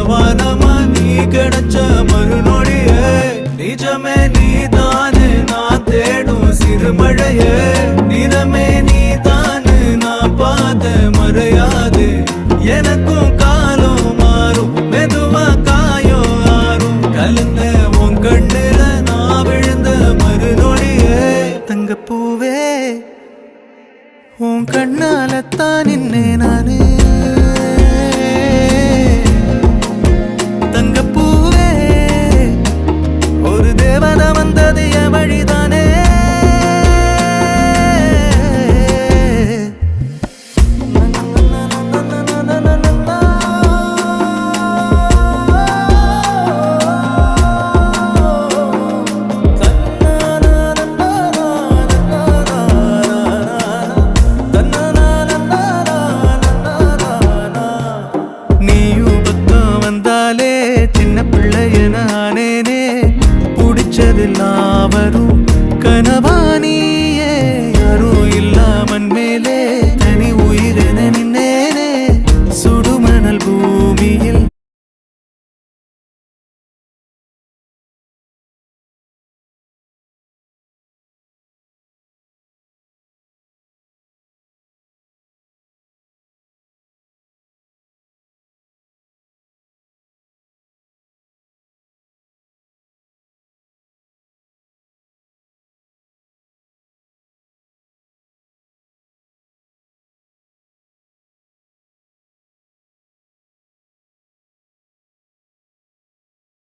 வானமா நீ கிடைச்ச மறுநொடியே நிஜமே நீதானு நான் தேடும் சிறுமழையே நிறமே நீதானு நான் பார்த்த மறையாது எனக்கும் காலம் மாறும் மெதுவா காயம் ஆறும் கலந்த உன் கண்ணுல நான் விழுந்த மறுநொடியே தங்கப்பூவே உன் கண்ணாலத்தான் நின்னே நானு தங்கப்பூவே ஒரு தேவதை வந்தது என் வழிதானே சின்ன பிள்ளைய நானேனே புடிச்சதெல்லாம் வரும் கனவானியே யாரும் இல்லாமன் மேலே தனி உயிரென நின்னேனே சுடுமணல் பூமியில்